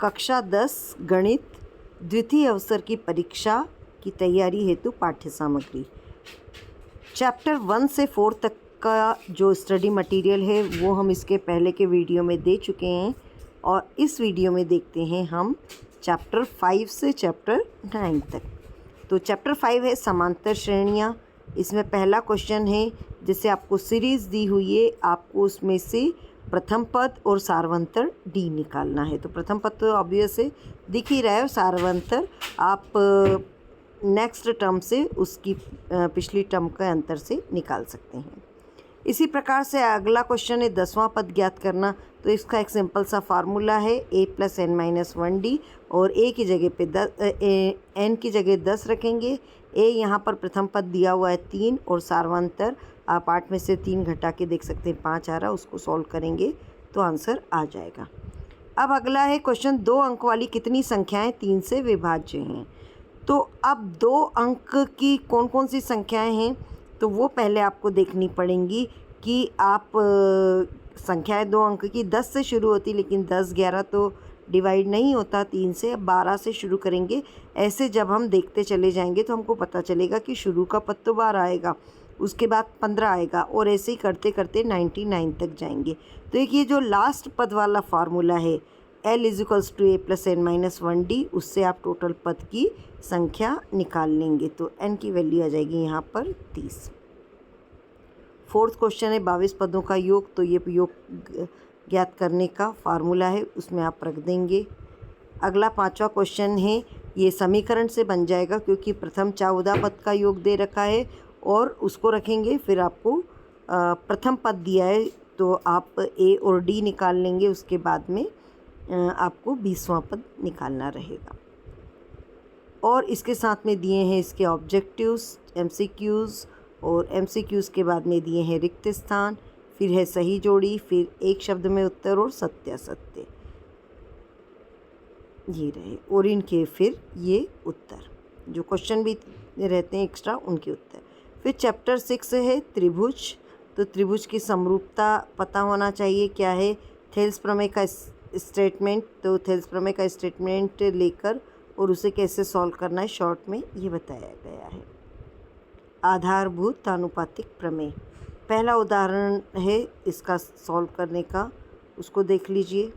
कक्षा 10 गणित द्वितीय अवसर की परीक्षा की तैयारी हेतु पाठ्य सामग्री। चैप्टर 1 से 4 तक का जो स्टडी मटेरियल है वो हम इसके पहले के वीडियो में दे चुके हैं और इस वीडियो में देखते हैं हम चैप्टर 5 से चैप्टर 9 तक। तो चैप्टर 5 है समांतर श्रेणियाँ। इसमें पहला क्वेश्चन है, जैसे आपको सीरीज़ दी हुई है, आपको उसमें से प्रथम पद और सार्वंतर डी निकालना है। तो प्रथम पद तो ऑब्वियस है, दिख ही रहा है, और सार्वंतर आप नेक्स्ट टर्म से उसकी पिछली टर्म के अंतर से निकाल सकते हैं। इसी प्रकार से अगला क्वेश्चन है 10वां पद ज्ञात करना। तो इसका एक सिंपल सा फार्मूला है a + n-1d, और a की जगह पे n की जगह 10 रखेंगे। a यहाँ पर प्रथम पद दिया हुआ है 3, और सार्वंतर आप 8 में से 3 घटा के देख सकते हैं 5 आ रहा, उसको सॉल्व करेंगे तो आंसर आ जाएगा। अब अगला है क्वेश्चन, 2 अंक वाली कितनी संख्याएं 3 से विभाज्य हैं। तो अब 2 अंक की कौन कौन सी संख्याएं हैं, तो वो पहले आपको देखनी पड़ेंगी कि आप संख्याएं 2 अंक की 10 से शुरू होती, लेकिन 10 11 तो डिवाइड नहीं होता 3 से, 12 से शुरू करेंगे। ऐसे जब हम देखते चले जाएंगे तो हमको पता चलेगा कि शुरू का पद तो 12 आएगा, उसके बाद 15 आएगा, और ऐसे ही करते करते 99 तक जाएंगे। तो एक ये जो लास्ट पद वाला फार्मूला है L = a + n-1d, उससे आप टोटल पद की संख्या निकाल लेंगे। तो n की वैल्यू आ जाएगी यहाँ पर 30। फोर्थ क्वेश्चन है 22 पदों का योग। तो ये योग ज्ञात करने का फार्मूला है, उसमें आप रख देंगे। अगला 5वां क्वेश्चन है, ये समीकरण से बन जाएगा क्योंकि प्रथम 14 पद का योग दे रखा है और उसको रखेंगे। फिर आपको प्रथम पद दिया है तो आप a और d निकाल लेंगे, उसके बाद में आपको 20वां पद निकालना रहेगा। और इसके साथ में दिए हैं इसके ऑब्जेक्टिव्स, MCQs, और MCQs के बाद में दिए हैं रिक्त स्थान, फिर है सही जोड़ी, फिर एक शब्द में उत्तर और सत्यासत्य, ये रहे। और इनके फिर ये उत्तर जो क्वेश्चन भी रहते हैं एक्स्ट्रा, उनके उत्तर। फिर चैप्टर 6 है त्रिभुज। तो त्रिभुज की समरूपता पता होना चाहिए क्या है। थेल्स प्रमेय का स्टेटमेंट, तो थेल्स प्रमेय का स्टेटमेंट लेकर और उसे कैसे सॉल्व करना है शॉर्ट में ये बताया गया है। आधारभूत आनुपातिक प्रमेय पहला उदाहरण है इसका सॉल्व करने का, उसको देख लीजिए।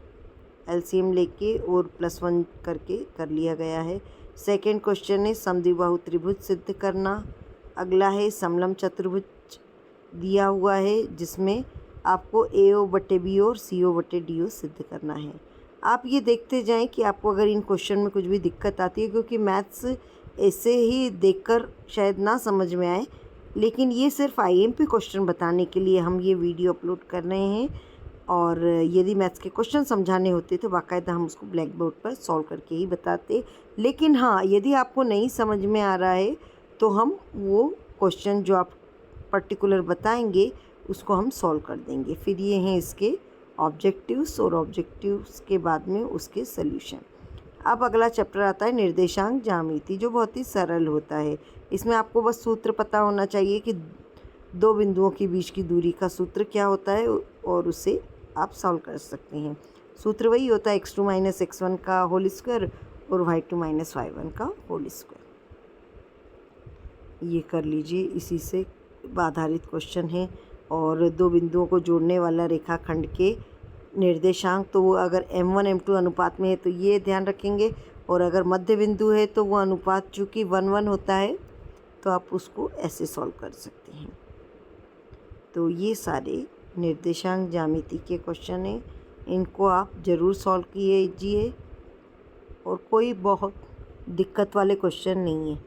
LCM लेके और +1 करके कर लिया गया है। सेकंड क्वेश्चन है समद्विबाहु त्रिभुज सिद्ध करना। अगला है समलंब चतुर्भुज दिया हुआ है, जिसमें आपको AO/BO और CO/DO सिद्ध करना है। आप ये देखते जाएं कि आपको अगर इन क्वेश्चन में कुछ भी दिक्कत आती है, क्योंकि मैथ्स ऐसे ही देखकर शायद ना समझ में आए, लेकिन ये सिर्फ IMP क्वेश्चन बताने के लिए हम ये वीडियो अपलोड कर रहे हैं। और यदि मैथ्स के क्वेश्चन समझाने होते तो बाकायदा हम उसको ब्लैक बोर्ड पर सॉल्व करके ही बताते। लेकिन हाँ, यदि आपको नहीं समझ में आ रहा है तो हम वो क्वेश्चन जो आप पर्टिकुलर बताएंगे उसको हम सॉल्व कर देंगे। फिर ये हैं इसके ऑब्जेक्टिव्स, और ऑब्जेक्टिव्स के बाद में उसके सल्यूशन। अब अगला चैप्टर आता है निर्देशांक ज्यामिति, जो बहुत ही सरल होता है। इसमें आपको बस सूत्र पता होना चाहिए कि 2 बिंदुओं के बीच की दूरी का सूत्र क्या होता है, और उसे आप सॉल्व कर सकते हैं। सूत्र वही होता है x2 - x1 का होल स्क्वायर और y2 - y1 का होल स्क्वायर। ये कर लीजिए, इसी से आधारित क्वेश्चन है। और 2 बिंदुओं को जोड़ने वाला रेखाखंड के निर्देशांक, तो वो अगर m1 m2 अनुपात में है तो ये ध्यान रखेंगे, और अगर मध्य बिंदु है तो वो अनुपात चूँकि 1:1 होता है तो आप उसको ऐसे सॉल्व कर सकते हैं। तो ये सारे निर्देशांक ज्यामिति के क्वेश्चन हैं, इनको आप ज़रूर सॉल्व कीजिए, और कोई बहुत दिक्कत वाले क्वेश्चन नहीं है।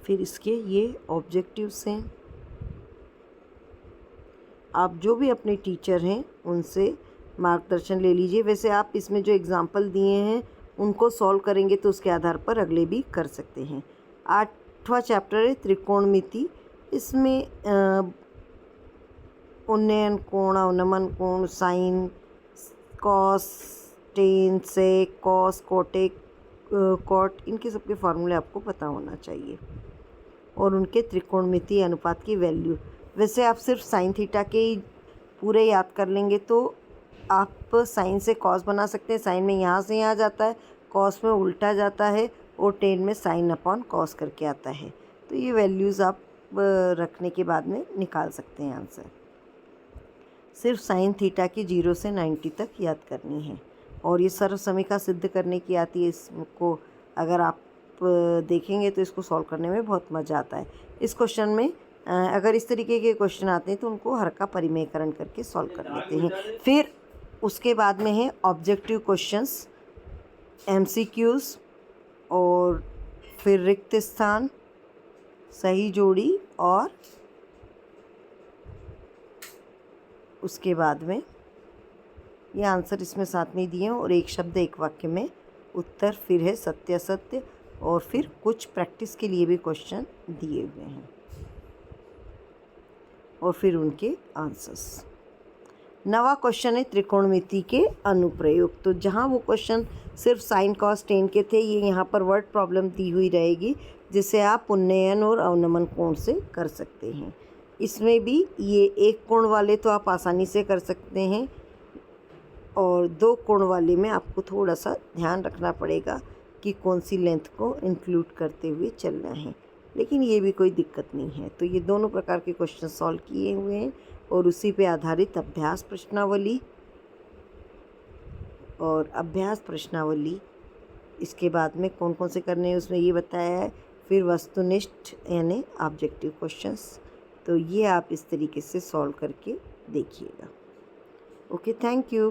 फिर इसके ये ऑब्जेक्टिव्स हैं। आप जो भी अपने टीचर हैं उनसे मार्गदर्शन ले लीजिए। वैसे आप इसमें जो एग्ज़ाम्पल दिए हैं उनको सॉल्व करेंगे तो उसके आधार पर अगले भी कर सकते हैं। 8वां चैप्टर है त्रिकोणमिति। इसमें उन्नयन कोण, अवनमन कोण, साइन, कॉस, टेन, सेक, कॉस, कोटेक, कॉट, इनके सबके फार्मूले आपको पता होना चाहिए, और उनके त्रिकोणमितीय अनुपात की वैल्यू। वैसे आप सिर्फ साइन थीटा के ही पूरे याद कर लेंगे तो आप साइन से कॉस बना सकते हैं, साइन में यहाँ से यहाँ जाता है, कॉस में उल्टा जाता है और टेन में साइन अपॉन कॉस करके आता है। तो ये वैल्यूज़ आप रखने के बाद में निकाल सकते हैं आंसर। सिर्फ साइन थीटा की 0 से 90 तक याद करनी है और ये सर्व समीकरण सिद्ध करने की आती है। इसको अगर आप देखेंगे तो इसको सॉल्व करने में बहुत मज़ा आता है। इस क्वेश्चन में अगर इस तरीके के क्वेश्चन आते हैं तो उनको हर का परिमेयकरण करके सॉल्व कर लेते हैं। फिर उसके बाद में है ऑब्जेक्टिव क्वेश्चंस, MCQs और फिर रिक्त स्थान, सही जोड़ी और उसके बाद में ये आंसर इसमें साथ में ही दिए हैं और एक शब्द एक वाक्य में उत्तर, फिर है सत्य असत्य और फिर कुछ प्रैक्टिस के लिए भी क्वेश्चन दिए हुए हैं और फिर उनके आंसर्स। नवा क्वेश्चन है त्रिकोणमिति के अनुप्रयोग। तो जहाँ वो क्वेश्चन सिर्फ साइन कॉस टेन के थे, ये यहाँ पर वर्ड प्रॉब्लम दी हुई रहेगी जिसे आप उन्नयन और अवनमन कोण से कर सकते हैं। इसमें भी ये एक कोण वाले तो आप आसानी से कर सकते हैं और 2 कोण वाले में आपको थोड़ा सा ध्यान रखना पड़ेगा कि कौन सी लेंथ को इंक्लूड करते हुए चलना है, लेकिन ये भी कोई दिक्कत नहीं है। तो ये दोनों प्रकार के क्वेश्चन सॉल्व किए हुए हैं और उसी पे आधारित अभ्यास प्रश्नावली और अभ्यास प्रश्नावली इसके बाद में कौन कौन से करने हैं उसमें ये बताया है। फिर वस्तुनिष्ठ यानी ऑब्जेक्टिव क्वेश्चंस, तो ये आप इस तरीके से सॉल्व करके देखिएगा। Okay, thank you.